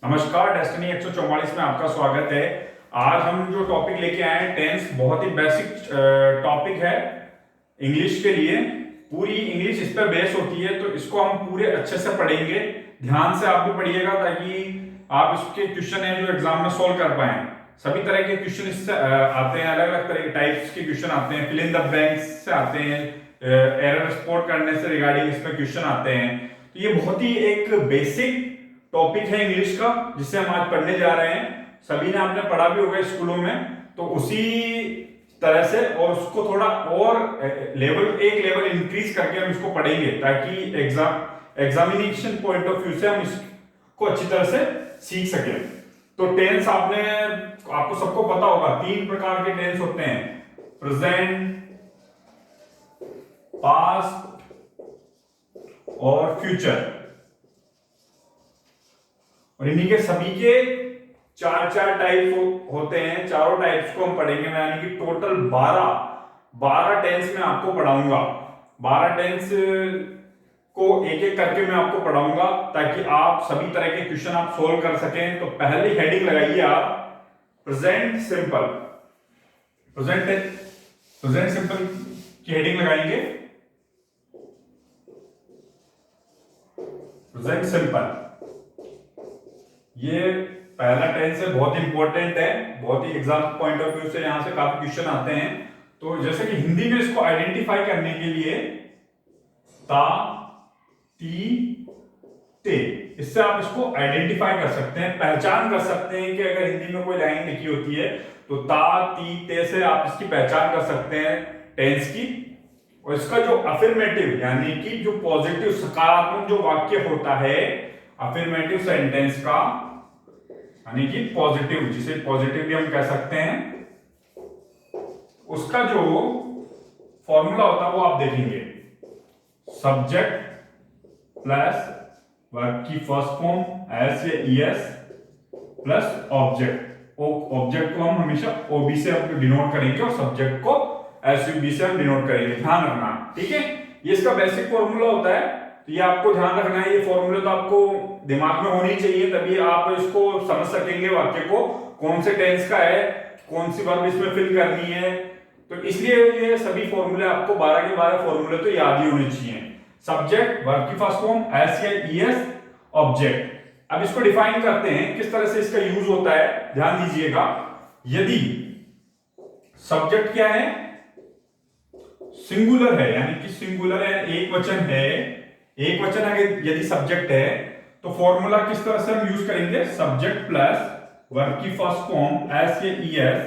नमस्कार, डेस्टिनी 144 में आपका स्वागत है। आज हम जो टॉपिक लेके आए हैं टेंस, बहुत ही बेसिक टॉपिक है इंग्लिश के लिए। पूरी इंग्लिश इस पर बेस होती है, तो इसको हम पूरे अच्छे से पढ़ेंगे। ध्यान से आप भी पढ़िएगा ताकि आप इसके क्वेश्चन है जो एग्जाम में सोल्व कर पाए। सभी तरह के क्वेश्चन इससे आते हैं, अलग अलग तरह के टाइप्स के क्वेश्चन आते हैं। फिल इन द ब्लैंक्स से आते हैं, एरर स्पॉट करने से रिगार्डिंग इसमें क्वेश्चन आते हैं। तो ये बहुत ही एक बेसिक टॉपिक है इंग्लिश का, जिसे हम आज पढ़ने जा रहे हैं। सभी ने आपने पढ़ा भी होगा स्कूलों में, तो उसी तरह से और उसको थोड़ा और एक लेवल इंक्रीज करके हम इसको पढ़ेंगे, ताकि एग्जामिनेशन पॉइंट ऑफ व्यू से हम इसको अच्छी तरह से सीख सके। तो टेंस आपको सबको पता होगा, 3 प्रकार के टेंस होते हैं: प्रेजेंट, पास्ट और फ्यूचर। और इन्हीं के सभी के चार टाइप्स होते हैं। चारों टाइप्स को हम पढ़ेंगे, यानी कि टोटल 12 टेंस में आपको पढ़ाऊंगा। 12 टेंस को एक एक करके मैं आपको पढ़ाऊंगा, ताकि आप सभी तरह के क्वेश्चन आप सोल्व कर सकें। तो पहली हेडिंग लगाइए आप, प्रेजेंट सिंपल। प्रेजेंट सिंपल की हेडिंग लगाएंगे, प्रेजेंट सिंपल। ये पहला टेंस है, बहुत इंपॉर्टेंट है, बहुत ही एग्जाम पॉइंट ऑफ व्यू से यहां से काफी क्वेश्चन आते हैं। तो जैसे कि हिंदी में इसको आइडेंटिफाई करने के लिए ता, ती, ते, इससे आप इसको आइडेंटिफाई कर सकते हैं, पहचान कर सकते हैं कि अगर हिंदी में कोई लाइन लिखी होती है तो ता, ती, ते से आप इसकी पहचान कर सकते हैं टेंस की। और इसका जो अफर्मेटिव यानी कि जो पॉजिटिव सकारात्मक जो वाक्य होता है अफर्मेटिव सेंटेंस का, यानी कि पॉजिटिव, जिसे पॉजिटिव भी हम कह सकते हैं, उसका जो फॉर्मूला होता है वो आप देखेंगे। सब्जेक्ट प्लस वर्ब की फर्स्ट फॉर्म एस या ईएस प्लस ऑब्जेक्ट। ऑब्जेक्ट को हम हमेशा ओबी से डिनोट करेंगे और सब्जेक्ट को एसयूबी से हम डिनोट करेंगे, ध्यान रखना, ठीक है। ये इसका बेसिक फॉर्मूला होता है, तो ये आपको ध्यान रखना है। ये फॉर्मूले तो आपको दिमाग में होनी चाहिए, तभी आप इसको समझ सकेंगे वाक्य को, कौन से टेंस का है, कौन सी वर्ब इसमें फिल करनी है। तो इसलिए ये सभी फॉर्मूले आपको 12 के 12 फॉर्मूले तो याद ही होने चाहिए। सब्जेक्ट, वर्ब की फर्स्ट फॉर्म एस या ईएस, ऑब्जेक्ट। अब इसको डिफाइन करते हैं, किस तरह से इसका यूज होता है, ध्यान दीजिएगा। यदि सब्जेक्ट क्या है, सिंगुलर है, यानी कि सिंगुलर है, एक वचन है, एक वचन अगर यदि सब्जेक्ट है तो फॉर्मूला किस तरह से हम यूज करेंगे, सब्जेक्ट प्लस वर्ब की फर्स्ट फॉर्म एस या ईएस,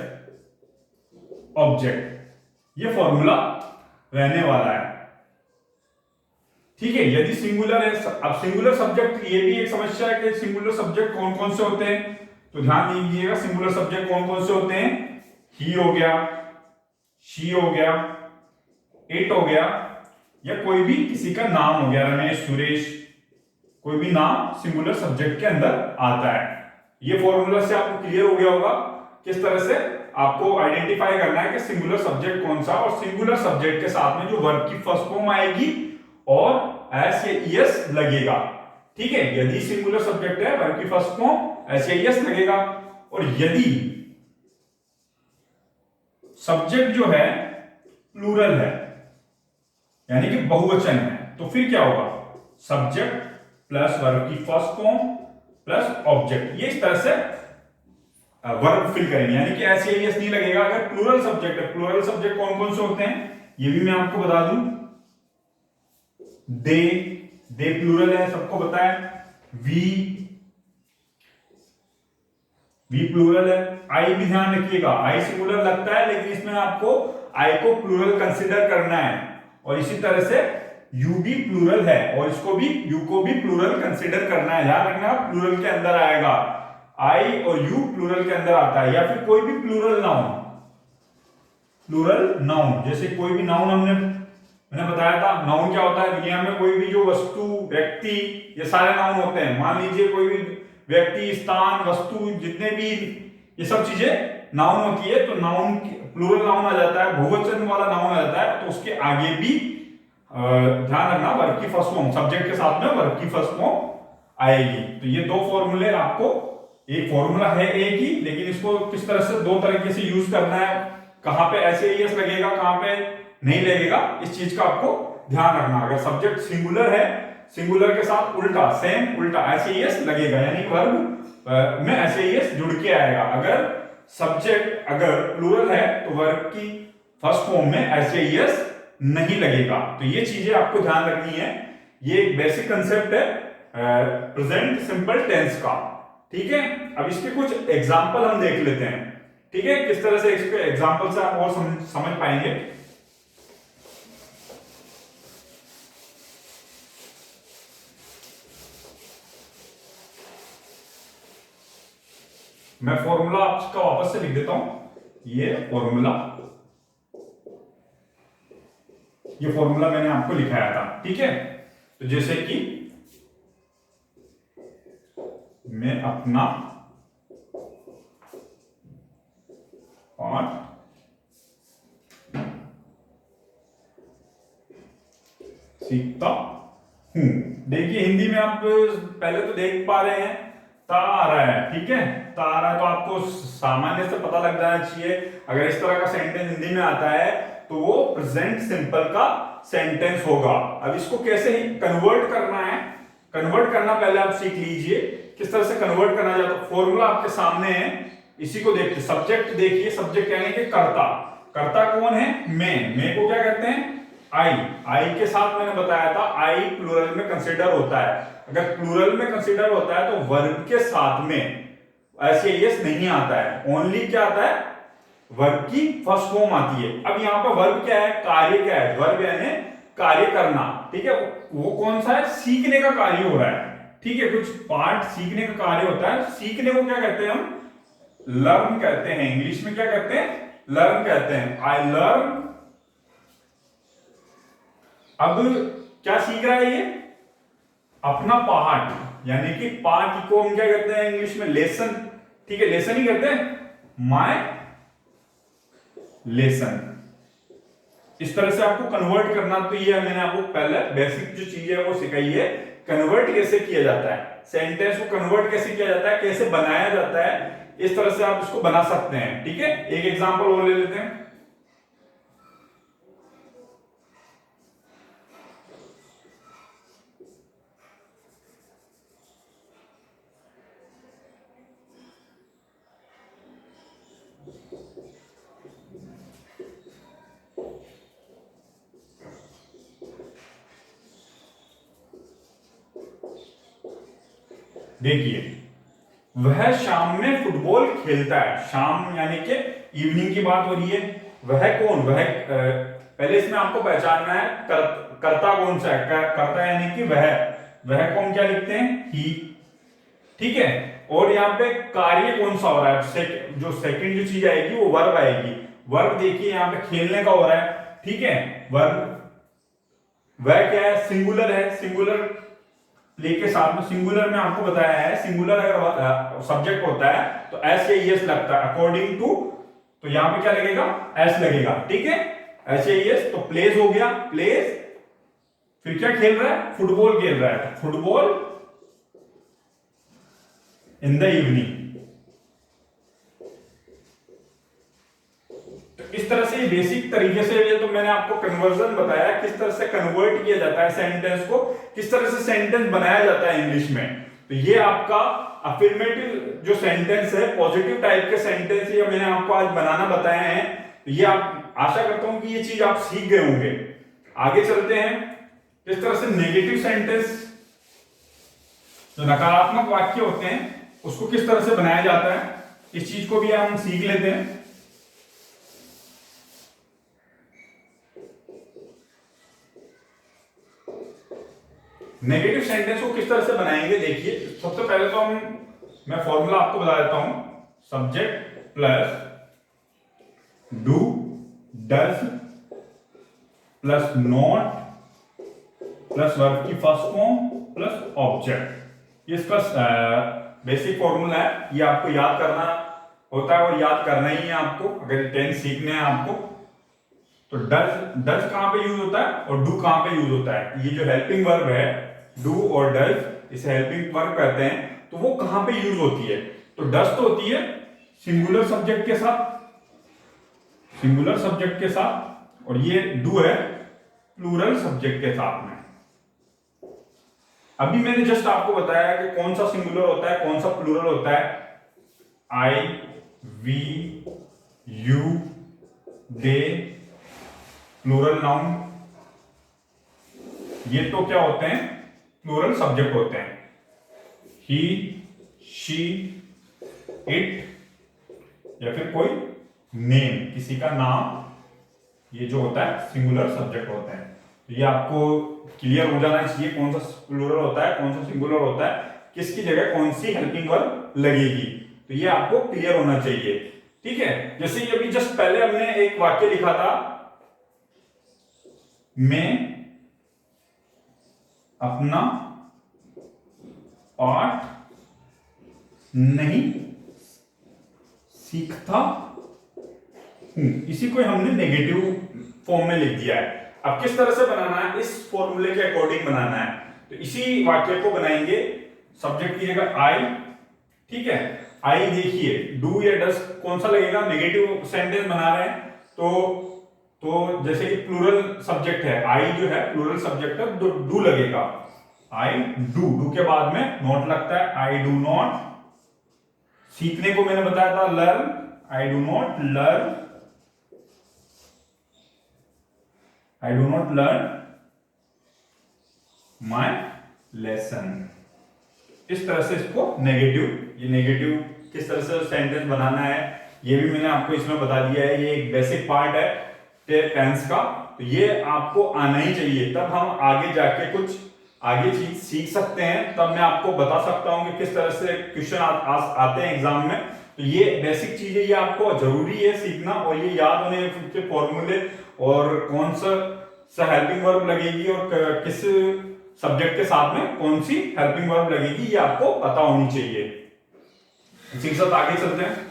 ऑब्जेक्ट। ये फॉर्मूला रहने वाला है, ठीक है। यदि सिंगुलर है, अब सिंगुलर सब्जेक्ट, ये भी एक समस्या है कि सिंगुलर सब्जेक्ट कौन कौन से होते हैं, तो ध्यान दीजिएगा। सिंगुलर सब्जेक्ट कौन कौन से होते हैं, ही हो गया, शी हो गया, इट हो गया, या कोई भी किसी का नाम हो गया, रमेश, सुरेश, कोई भी नाम सिंगुलर सब्जेक्ट के अंदर आता है। ये फॉर्मूला से आपको क्लियर हो गया होगा किस तरह से आपको आइडेंटिफाई करना है कि सिंगुलर सब्जेक्ट कौन सा, और सिंगुलर सब्जेक्ट के साथ में जो वर्ब की फर्स्ट फॉर्म आएगी और एस या ईएस लगेगा, ठीक है। यदि सिंगुलर सब्जेक्ट है, वर्ब की फर्स्ट फॉर्म एस या ईएस लगेगा। और यदि सब्जेक्ट जो है प्लूरल है, यानी कि बहुवचन है, तो फिर क्या होगा, सब्जेक्ट प्लस वर्ब की फर्स्ट फॉर्म प्लस ऑब्जेक्ट। ये इस तरह से वर्ब फिल करेंगे, यानी कि ऐसे एस नहीं लगेगा अगर प्लूरल सब्जेक्ट है। प्लूरल सब्जेक्ट कौन कौन से होते हैं ये भी मैं आपको बता दूं। दे प्लूरल है, सबको पता है। वी प्लूरल है। आई भी ध्यान रखिएगा, आई सिंगुलर लगता है, लेकिन इसमें आपको आई को प्लूरल कंसिडर करना है। और इसी तरह से यू भी प्लूरल है, और इसको भी, यू को भी प्लूरल कंसिडर करना है, ध्यान रखना, प्लूरल के अंदर आएगा। आई और यू प्लूरल के अंदर आता है। या फिर कोई भी प्लूरल नाउन, जैसे कोई भी नाउन, मैंने बताया था नाउन क्या होता है दुनिया में, कोई भी जो वस्तु, व्यक्ति, ये सारे नाउन होते हैं। मान लीजिए कोई भी व्यक्ति, स्थान, वस्तु, जितने भी ये सब चीजें नाउन होती है, तो नाउन प्लूरल नाउन आ जाता है, बहुवचन वाला नाउन आ जाता है, तो उसके आगे भी ध्यान रखना वर्ब की फर्स्ट फॉर्म, सब्जेक्ट के साथ में वर्ब की फर्स्ट फॉर्म आएगी। तो ये दो फॉर्मूले आपको, एक फॉर्मूला है एक ही, लेकिन इसको किस तरह से दो तरीके से यूज करना है, कहां पे एसएईएस लगेगा कहां पे नहीं लगेगा, इस चीज का आपको ध्यान रखना। अगर सब्जेक्ट सिंगुलर है, सिंगुलर के साथ उल्टा सेम उल्टा एसएईएस लगेगा, यानी वर्ब में एसएईएस जुड़ के आएगा। अगर सब्जेक्ट अगर प्लूरल है तो वर्ब की फर्स्ट फॉर्म में एसएईएस नहीं लगेगा। तो ये चीजें आपको ध्यान रखनी है। ये एक बेसिक कंसेप्ट है प्रेजेंट सिंपल टेंस का। ठीक है, अब इसके कुछ एग्जांपल हम देख लेते हैं। ठीक है, किस तरह से इसके एग्जांपल से आप और समझ पाएंगे। मैं फॉर्मूला आपका वापस से लिख देता हूं। ये फॉर्मूला मैंने आपको लिखाया था। ठीक है, तो जैसे कि मैं अपना पाठ सीखता हूं। देखिए हिंदी में आप पहले तो देख पा रहे हैं ता आ रहा है। ठीक है, ता आ रहा है तो आपको सामान्य से पता लग जाना चाहिए। अगर इस तरह का सेंटेंस हिंदी में आता है तो वो प्रेजेंट सिंपल का सेंटेंस होगा। अब इसको कैसे ही कन्वर्ट करना है, कन्वर्ट करना पहले आप सीख लीजिए किस तरह से कन्वर्ट करना जाता है। फॉर्मूला आपके सामने है, इसी को देखते। सब्जेक्ट देखिए, सब्जेक्ट यानी कि कर्ता। कर्ता कौन है? मैं को क्या कहते हैं? आई के साथ मैंने बताया था आई प्लूरल में कंसीडर होता है। अगर प्लूरल में कंसीडर होता है तो वर्ब के साथ में एसएईएस नहीं आता है, ओनली क्या आता है? वर्ब की फर्स्ट फॉर्म आती है। अब यहाँ पर वर्ब क्या है, कार्य क्या है? वर्ब यानी कार्य करना। ठीक है, वो कौन सा है? सीखने का कार्य हो रहा है। ठीक है, कुछ पार्ट सीखने का कार्य होता है। सीखने को क्या कहते हैं? हम लर्न कहते हैं। इंग्लिश में क्या कहते हैं? लर्न कहते हैं। I learn. अब क्या सीख रहा है ये? अपना पार्ट, यानी कि पार्ट को हम क्या कहते हैं इंग्लिश में? लेसन। ठीक है, लेसन ही कहते हैं, माय लेसन। इस तरह से आपको कन्वर्ट करना। तो ये मैंने आपको पहले बेसिक जो चीज है वो सिखाई है, कन्वर्ट कैसे किया जाता है, सेंटेंस को कन्वर्ट कैसे किया जाता है, कैसे बनाया जाता है। इस तरह से आप इसको बना सकते हैं। ठीक है, एक एग्जांपल और ले लेते हैं। देखिए, वह शाम में फुटबॉल खेलता है। शाम यानी कि इवनिंग की बात हो रही है। वह कौन? वह पहले इसमें आपको पहचानना है कर्ता कौन सा है। कर्ता यानी कि वह को हम क्या लिखते हैं? ही। ठीक है, और यहाँ पे कार्य कौन सा हो रहा है? जो सेकंड जो चीज आएगी वो वर्ब आएगी। वर्ब देखिए यहाँ पे खेलने का हो रहा है। ठीक है, वर्ब वह क्या है? सिंगुलर है। सिंगुलर प्ले के साथ में सिंगुलर में आपको बताया है, सिंगुलर अगर सब्जेक्ट होता है तो एस या ईएस लगता है अकॉर्डिंग टू। तो यहां पे क्या लगेगा? एस लगेगा। ठीक है, एस या ईएस। तो प्लेस हो गया, प्लेस। फिर क्या खेल रहा है? फुटबॉल खेल रहा है। Football in the evening. इस तरह से बेसिक तरीके से, ये तो मैंने आपको कन्वर्जन बताया किस तरह से कन्वर्ट किया जाता है सेंटेंस को, किस तरह से सेंटेंस बनाया जाता है इंग्लिश में। तो ये आपका अफर्मेटिव जो सेंटेंस है, पॉजिटिव टाइप के सेंटेंस ये मैंने आपको आज बनाना बताया है। तो ये आप, आशा करता हूं कि ये चीज आप सीख गए होंगे। आगे चलते हैं, किस तरह से नेगेटिव सेंटेंस, जो नकारात्मक वाक्य होते हैं, उसको किस तरह से बनाया जाता है, इस चीज को भी हम सीख लेते हैं। नेगेटिव सेंटेंस को किस तरह से बनाएंगे, देखिए। सबसे पहले तो मैं फॉर्मूला आपको बता देता हूं। Subject plus do does plus not plus verb की फर्स्ट फॉर्म प्लस ऑब्जेक्ट। ये इसका बेसिक फॉर्मूला है। ये आपको याद करना होता है और याद करना ही है आपको, अगर टेंस सीखने हैं आपको। तो डज कहां पे यूज होता है और डू कहां पे यूज होता है? ये जो हेल्पिंग वर्ब है डू और डज, इसे हेल्पिंग वर्ब कहते हैं, तो वो कहां पे यूज होती है? तो डस्ट होती है सिंगुलर सब्जेक्ट के साथ, सिंगुलर सब्जेक्ट के साथ, और ये डू है प्लूरल सब्जेक्ट के साथ में। अभी मैंने जस्ट आपको बताया कि कौन सा सिंगुलर होता है, कौन सा प्लूरल होता है। I, we, you, they, plural noun, ये तो क्या होते हैं? प्लूरल सब्जेक्ट होते हैं। ही, शी, इट, या फिर कोई नेम, किसी का नाम, ये जो होता है सिंगुलर सब्जेक्ट होता है। तो ये आपको क्लियर हो जाना चाहिए कौन सा प्लूरल होता है, कौन सा सिंगुलर होता है, किसकी जगह कौन सी हेल्पिंग वर्ब लगेगी, तो ये आपको क्लियर होना चाहिए। ठीक है, जैसे ये अभी जस्ट पहले हमने एक वाक्य लिखा था, मैं अपना पाठ नहीं सीखता हूं, इसी को हमने नेगेटिव फॉर्म में लिख दिया है। अब किस तरह से बनाना है? इस फॉर्मूले के अकॉर्डिंग बनाना है। तो इसी वाक्य को बनाएंगे, सब्जेक्ट की जगह आई, ठीक है। आई देखिए, डू या डस कौन सा लगेगा? नेगेटिव सेंटेंस बना रहे हैं, तो जैसे कि प्लूरल सब्जेक्ट है, आई जो है प्लूरल सब्जेक्ट है, तो डू लगेगा। आई डू, डू के बाद में नॉट लगता है, आई डू नॉट। सीखने को मैंने बताया था learn, I do not learn, I do not learn my lesson. इस तरह से इसको नेगेटिव, ये नेगेटिव किस तरह से सेंटेंस बनाना है ये भी मैंने आपको इसमें बता दिया है। ये एक बेसिक पार्ट है टेंस का, तो ये आपको आना ही चाहिए, तब हम आगे जाके कुछ आगे चीज सीख सकते हैं। तब मैं आपको बता सकता हूं कि किस तरह से क्वेश्चन आते हैं एग्जाम में। तो ये बेसिक चीजें ये आपको जरूरी है सीखना, और ये याद होने के फॉर्मूले, और कौन सा हेल्पिंग वर्ब लगेगी और किस सब्जेक्ट के साथ में कौन सी हेल्पिंग वर्ब लगेगी, ये आपको पता होनी चाहिए। इसी के साथ आगे चलते हैं।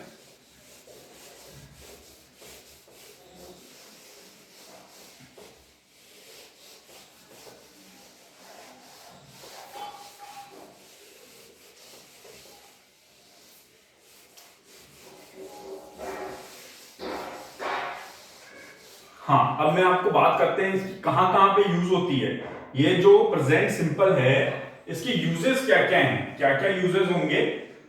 हाँ, अब मैं आपको बात करते हैं इसकी कहां कहां पे यूज होती है। ये जो प्रेजेंट सिंपल है, इसके यूजेस क्या क्या हैं, क्या क्या यूजेस होंगे,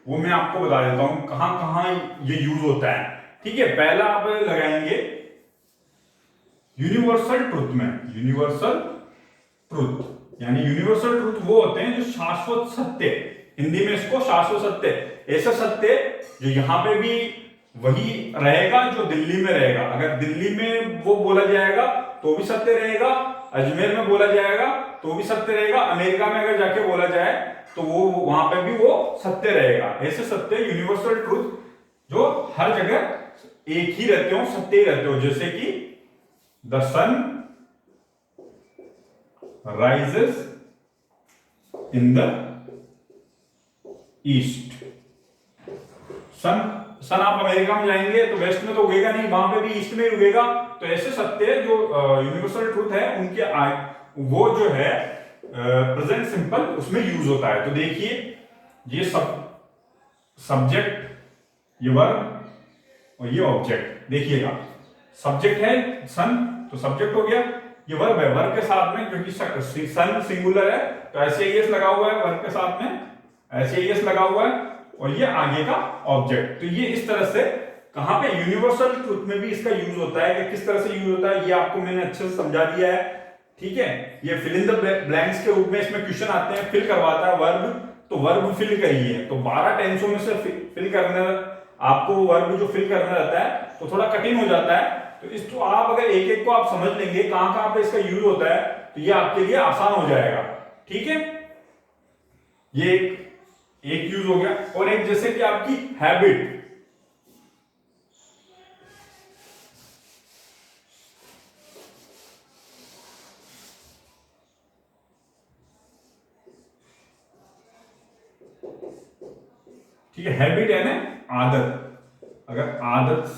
वो मैं आपको बता देता हूं कहां कहां ये यूज होता है। ठीक है, पहला आप लगाएंगे यूनिवर्सल ट्रुथ में। यूनिवर्सल ट्रुथ यानी यूनिवर्सल ट्रुथ वो होते हैं जो शाश्वत सत्य, हिंदी में इसको शाश्वत सत्य, ऐसा सत्य जो यहां पे भी वही रहेगा जो दिल्ली में रहेगा। अगर दिल्ली में वो बोला जाएगा तो भी सत्य रहेगा, अजमेर में बोला जाएगा तो भी सत्य रहेगा, अमेरिका में अगर जाके बोला जाए तो वो वहां पे भी वो सत्य रहेगा। ऐसे सत्य यूनिवर्सल ट्रूथ जो हर जगह एक ही रहते हो, सत्य ही रहते हो। जैसे कि the sun rises in the east. Sun आप अमेरिका में जाएंगे तो वेस्ट में तो उगेगा नहीं, वहां पे भी ईस्ट में ही उगेगा। तो ऐसे सत्य जो यूनिवर्सल ट्रूथ है उनके वो जो है प्रेजेंट सिंपल उसमें यूज होता है। तो देखिए ये सब्जेक्ट, ये वर्ब और ये ऑब्जेक्ट। देखिएगा सब्जेक्ट है सन, तो सब्जेक्ट हो गया, ये वर्ब है, वर्ब के साथ में क्योंकि सन सिंगुलर है तो एस लगा हुआ है, वर्ब के साथ में एस लगा हुआ है, और ये आगे का ऑब्जेक्ट। तो ये इस तरह से कहां पे यूनिवर्सल ट्रुथ में भी इसका यूज होता है कि किस तरह से यूज होता है ये आपको मैंने अच्छे से समझा दिया है। ठीक है, ये फिल इन द ब्लैंक्स के रूप में इसमें क्वेश्चन आते हैं, फिल करवाता है वर्ब, तो वर्ब फिल करिए। तो 12 टेंसों में से फिल करने आपको वर्ब जो फिल करना रहता है तो थोड़ा कठिन हो जाता है। तो इसको आप अगर एक एक को आप समझ लेंगे कहां कहां पे इसका यूज होता है तो ये आपके लिए आसान हो जाएगा। ठीक है, ये एक यूज हो गया। और एक जैसे कि आपकी हैबिट, ठीक है, हैबिट है ना आदत। अगर आदत,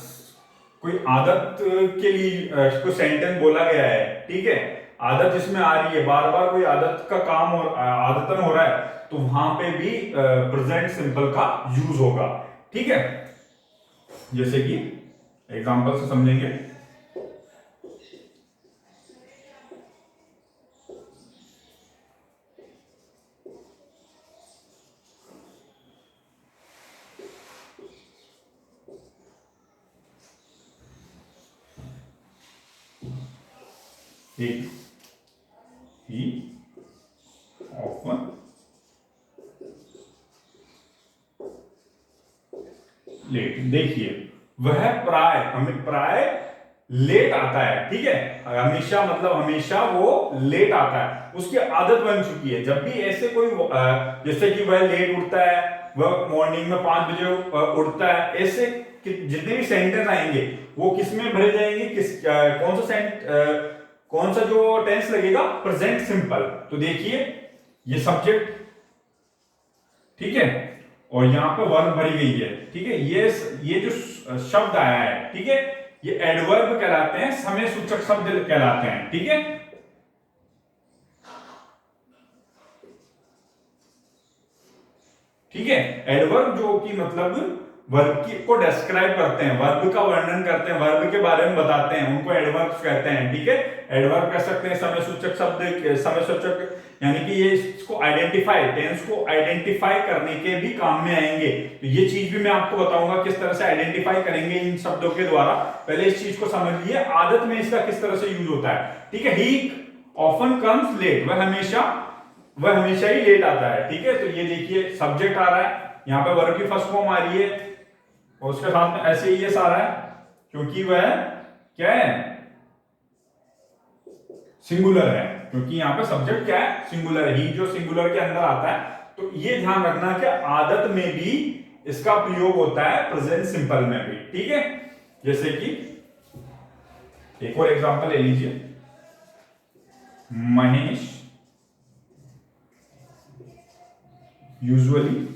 कोई आदत के लिए कोई सेंटेंस बोला गया है, ठीक है, आदत इसमें आ रही है, बार बार कोई आदत का काम आदतन हो रहा है, तो वहां पे भी प्रेजेंट सिंपल का यूज होगा। ठीक है, जैसे कि एग्जांपल से समझेंगे। ही ऑफन लेट, देखिए वह प्राय, हमें प्राय लेट आता है। ठीक है, हमेशा मतलब हमेशा वो लेट आता है, उसकी आदत बन चुकी है। जब भी ऐसे कोई जैसे कि वह लेट उठता है, वह मॉर्निंग में 5 बजे उठता है, ऐसे जितने भी सेंटेंस आएंगे वो किस में भरे जाएंगे, कौन सा जो टेंस लगेगा, प्रेजेंट सिंपल। तो देखिए ये सब्जेक्ट, ठीक है, और यहां पे वर्ब भरी गई है। ठीक है, ये जो शब्द आया है, ठीक है, ये एडवर्ब कहलाते हैं, समय सूचक शब्द कहलाते हैं। ठीक है, ठीक है, एडवर्ब जो कि मतलब वर्ब को डिस्क्राइब करते हैं, वर्ब का वर्णन करते हैं, वर्ब के बारे में बताते हैं, उनको एडवर्ब्स कहते हैं। ठीक है, एडवर्ब कह सकते हैं समय सूचक शब्द, समय सूचक यानी कि ये इसको आइडेंटिफाई, टेंस को आइडेंटिफाई करने के भी काम में आएंगे। तो ये चीज भी मैं आपको बताऊंगा किस तरह से आइडेंटिफाई करेंगे इन शब्दों के द्वारा। पहले इस चीज को समझिए, आदत में इसका किस तरह से यूज होता है। ठीक है, ही ऑफन कम्स लेट, वह हमेशा ही लेट आता है। ठीक है, तो ये देखिए सब्जेक्ट आ रहा है, यहाँ पे वर्ब की फर्स्ट फॉर्म आ रही है, और उसके साथ में ऐसे ही आ रहा है, क्योंकि वह क्या है, सिंगुलर है, क्योंकि यहाँ पे सब्जेक्ट क्या है, सिंगुलर है, ही जो सिंगुलर के अंदर आता है। तो ये ध्यान रखना कि आदत में भी इसका प्रयोग होता है, प्रेजेंट सिंपल में भी। ठीक है, जैसे कि एक और एग्जांपल ले लीजिए, महेश यूजुअली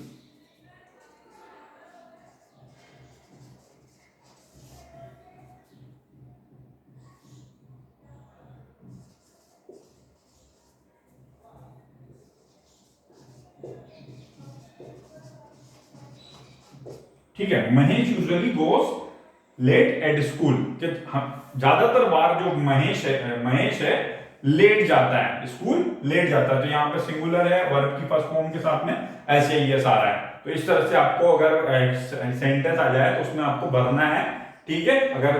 ठीक है, Mahesh usually goes late at school, ज्यादातर बार जो महेश है लेट जाता है, स्कूल लेट जाता है। तो यहाँ पे सिंगुलर है, वर्ब की फर्स्ट फॉर्म के साथ में ऐसे ही आ रहा है। तो इस तरह से आपको अगर सेंटेंस आ जाए तो उसमें आपको भरना है। ठीक है, अगर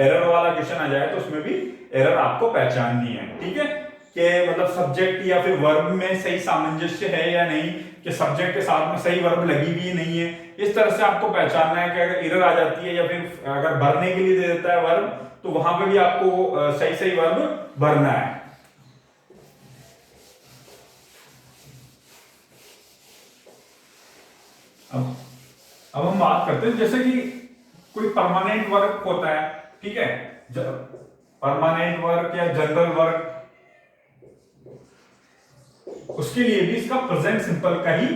एरर वाला क्वेश्चन आ जाए तो उसमें भी एरर आपको पहचाननी है। ठीक है, कि मतलब सब्जेक्ट या फिर वर्ब में सही सामंजस्य है या नहीं, कि सब्जेक्ट के साथ में सही वर्ब लगी हुई नहीं है। इस तरह से आपको पहचानना है कि अगर एरर आ जाती है या फिर अगर भरने के लिए दे देता है वर्ब, तो वहां पे भी आपको सही सही वर्ब भरना है। अब हम बात करते हैं, जैसे कि कोई परमानेंट वर्क होता है। ठीक है, परमानेंट वर्क या जनरल वर्क, उसके लिए भी इसका प्रेजेंट सिंपल का ही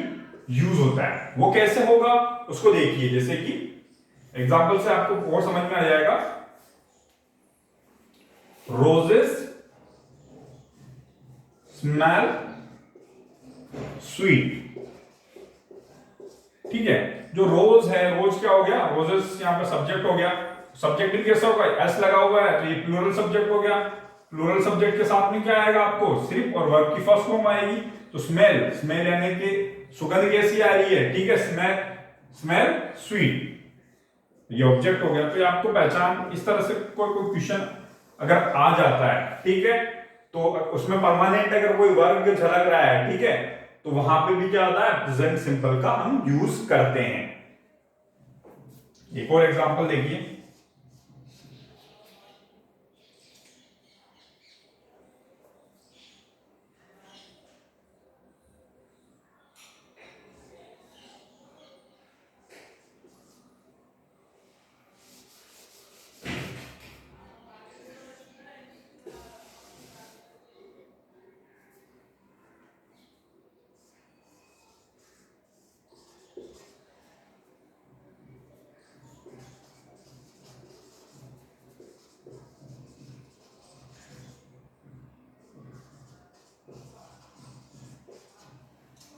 यूज होता है। वो कैसे होगा उसको देखिए, जैसे कि एग्जांपल से आपको और समझ में आ जाएगा। Roses smell sweet. ठीक है, जो रोज है, रोज क्या हो गया, रोजेस यहाँ पे सब्जेक्ट हो गया, सब्जेक्ट भी कैसा होगा, एस लगा हुआ है, तो ये प्लूरल सब्जेक्ट हो गया। प्लूरल सब्जेक्ट के साथ में क्या आएगा आपको, सिर्फ और वर्ब की फर्स्ट फॉर्म आएगी। तो स्मेल, स्मेल यानी कि सुगंध कैसी आ रही है। ठीक है, स्मेल, स्मेल स्वीट, ये ऑब्जेक्ट हो गया। तो ये आपको पहचान, इस तरह से कोई कोई क्वेश्चन अगर आ जाता है, ठीक है, तो उसमें परमानेंट अगर कोई वर्ग झलक रहा है, ठीक है, तो वहां पे भी क्या होता है, प्रेजेंट सिंपल का हम यूज करते हैं। एक और एग्जांपल देखिए,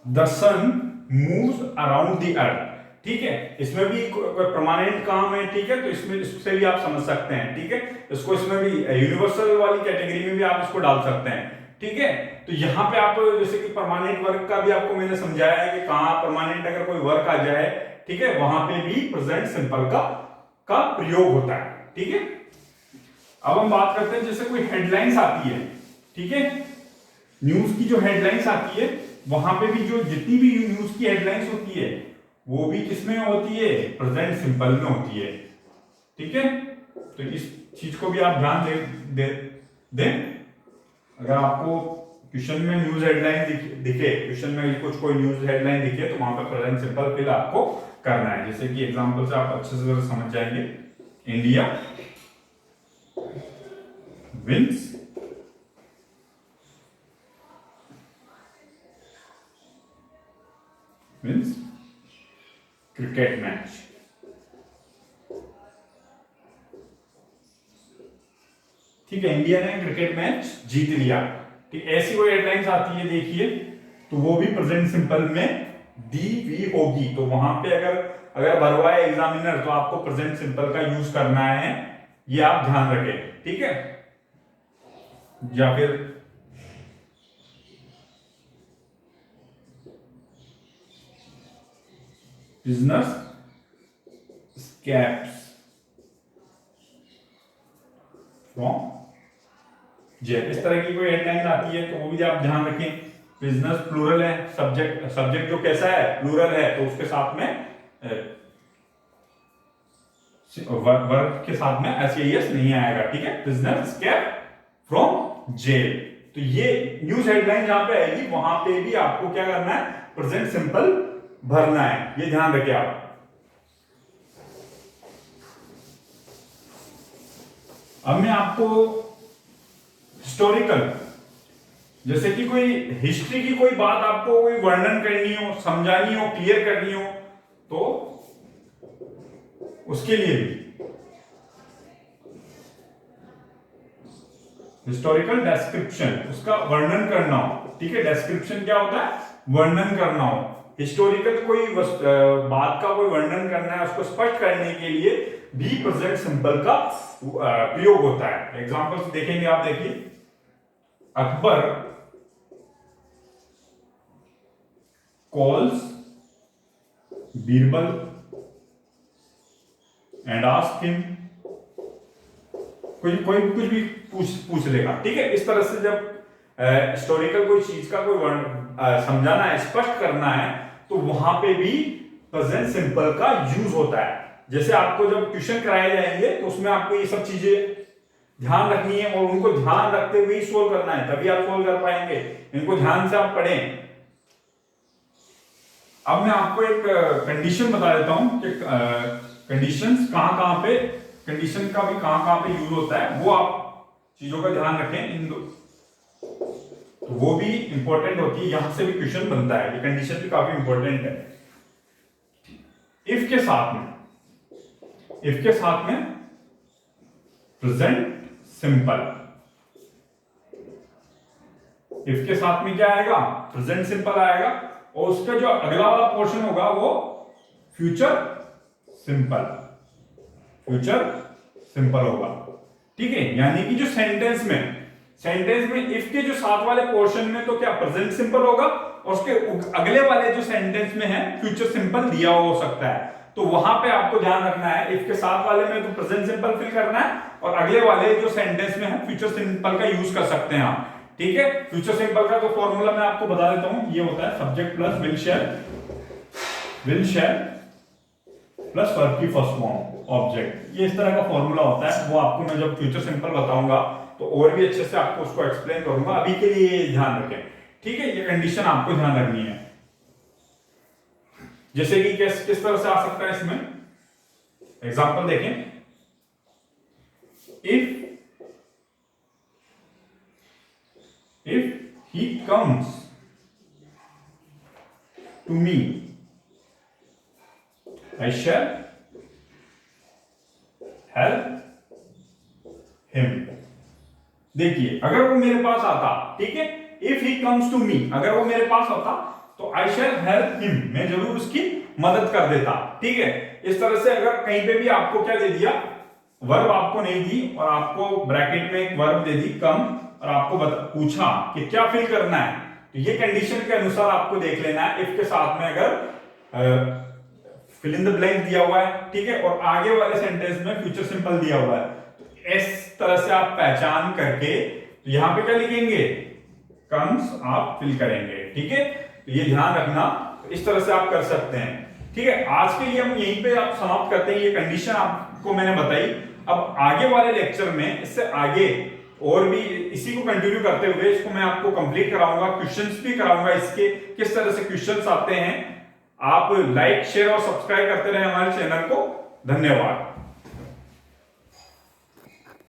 the sun moves around the earth. ठीक है, इसमें भी कोई परमानेंट काम है, ठीक है, तो इसमें इससे भी आप समझ सकते हैं, ठीक है, इसको इसमें भी यूनिवर्सल वाली कैटेगरी में भी आप इसको डाल सकते हैं, ठीक है। तो यहाँ पे आप जैसे कि परमानेंट वर्क का भी आपको मैंने समझाया है कि कहाँ परमानेंट अगर कोई वर्क आ जाए, ठीक है, वहां पे भी प्रेजेंट सिंपल का प्रयोग होता है, ठीक है। अब हम बात करते हैं जैसे कोई हेडलाइंस आती है, ठीक है, न्यूज की जो हेडलाइंस आती है, वहां पे भी जो जितनी भी न्यूज की हेडलाइंस होती है वो भी किसमें होती है, प्रेजेंट सिंपल में होती है, ठीक है। तो इस चीज को भी आप ध्यान दे। अगर आपको क्वेश्चन में न्यूज हेडलाइन दिखे, क्वेश्चन में कुछ कोई न्यूज हेडलाइन दिखे, तो वहां पर प्रेजेंट सिंपल फिल आपको करना है। जैसे कि एग्जांपल से आप अच्छे से समझ जाएंगे, इंडिया विंस क्रिकेट मैच। ठीक है, इंडिया ने क्रिकेट मैच जीत लिया, ठीक, ऐसी कोई हेडलाइंस आती है देखिए, तो वो भी प्रेजेंट सिंपल में दी हुई होगी। तो वहां पे अगर भरवाए एग्जामिनर, तो आपको प्रेजेंट सिंपल का यूज करना है, ये आप ध्यान रखें, ठीक है। या फिर बिजनेस स्कैप्स फ्रॉम जेल, इस तरह की कोई हेडलाइन आती है, तो वो भी आप ध्यान रखें। बिजनेस प्लूरल है, सब्जेक्ट जो कैसा है, प्लूरल है, तो उसके साथ में वर्ब के साथ में एस नहीं आएगा, ठीक है। बिजनेस स्कैप फ्रॉम जेल, तो ये न्यूज हेडलाइन जहां पे आएगी वहां पे भी आपको क्या करना है, प्रेजेंट सिंपल भरना है, ये ध्यान रखें आप। अब मैं आपको हिस्टोरिकल, जैसे कि कोई हिस्ट्री की कोई बात आपको कोई वर्णन करनी हो, समझानी हो, क्लियर करनी हो, तो उसके लिए भी हिस्टोरिकल डेस्क्रिप्शन, उसका वर्णन करना हो, ठीक है। डेस्क्रिप्शन क्या होता है, वर्णन करना हो। हिस्टोरिकल कोई बात का कोई वर्णन करना है, उसको स्पष्ट करने के लिए भी प्रेजेंट सिंपल का प्रयोग होता है। एग्जांपल्स देखेंगे आप, देखिए, Akbar calls Birbal and ask him, कोई कुछ भी पूछ लेगा, ठीक है। इस तरह से जब हिस्टोरिकल कोई चीज का कोई समझाना है, स्पष्ट करना है, तो वहां पे भी प्रेजेंट सिंपल का यूज होता है। जैसे आपको जब ट्यूशन कराए जाएंगे, तो उसमें आपको ये सब चीजें ध्यान रखनी है, और उनको ध्यान रखते हुए ही सोल्व करना है, तभी आप सोल्व कर पाएंगे। इनको ध्यान से आप पढ़ें। अब मैं आपको एक कंडीशन बता देता हूं कि कंडीशंस कहां पे, कंडीशन का भी कहां पे यूज होता है, वो आप चीजों का ध्यान रखें। इन दो, तो वो भी इंपॉर्टेंट होती है, यहां से भी क्वेश्चन बनता है, ये कंडीशन भी काफी इंपॉर्टेंट है। इफ के साथ में प्रेजेंट सिंपल, इफ के साथ में क्या आएगा, प्रेजेंट सिंपल आएगा, और उसका जो अगला वाला पोर्शन होगा वो फ्यूचर सिंपल होगा, ठीक है। यानी कि जो सेंटेंस में इफ के जो साथ वाले पोर्शन में तो क्या प्रेजेंट सिंपल होगा, और उसके अगले वाले जो सेंटेंस में है फ्यूचर सिंपल दिया हो सकता है। तो वहां पे आपको ध्यान रखना है, इफ के साथ वाले में तो प्रेजेंट सिंपल फिल करना है, और अगले वाले जो सेंटेंस में है फ्यूचर सिंपल का यूज कर सकते हैं आप, ठीक है। फ्यूचर सिंपल का तो फॉर्मूला मैं आपको बता देता हूं, ये होता है subject plus will share plus verb की फर्स्ट फॉर्म ऑब्जेक्ट, ये इस तरह का फॉर्मूला होता है। वो आपको मैं जब फ्यूचर सिंपल बताऊंगा तो और भी अच्छे से आपको उसको एक्सप्लेन करूंगा, अभी के लिए ये ध्यान रखें, ठीक है। ये कंडीशन आपको ध्यान रखनी है। जैसे कि किस तरह से आ सकता है, इसमें एग्जांपल देखें, if he comes to me I shall help him। देखिए, अगर वो मेरे पास आता, ठीक है, if he comes to me, अगर वो मेरे पास आता तो आई शैल हेल्प हिम, मैं जरूर उसकी मदद कर देता। ठीक है, इस तरह से अगर कहीं पे भी आपको क्या दे दिया, वर्ब आपको नहीं दी और आपको ब्रैकेट में एक वर्ब दे दी कम, और आपको पूछा कि क्या फिल करना है, तो ये कंडीशन के अनुसार आपको देख लेना है। इफ के साथ में अगर फिल इन द ब्लैंक दिया हुआ है, ठीक है, और आगे वाले सेंटेंस में फ्यूचर सिंपल दिया हुआ है, तो इस तरह से आप पहचान करके तो यहां पे क्या लिखेंगे, कम्स आप फिल करेंगे। ठीक है, तो ये ध्यान रखना, इस तरह से आप कर सकते हैं। ठीक है, आज के लिए हम यहीं पे आप समाप्त करते हैं। ये कंडीशन आपको मैंने बताई। अब आगे वाले लेक्चर में इससे आगे और भी इसी को कंटिन्यू करते हुए इसको मैं आपको कंप्लीट कराऊंगा, क्वेश्चंस भी कराऊंगा, इसके किस तरह से क्वेश्चंस आते हैं। आप लाइक शेयर और सब्सक्राइब करते रहे हमारे चैनल को। धन्यवाद।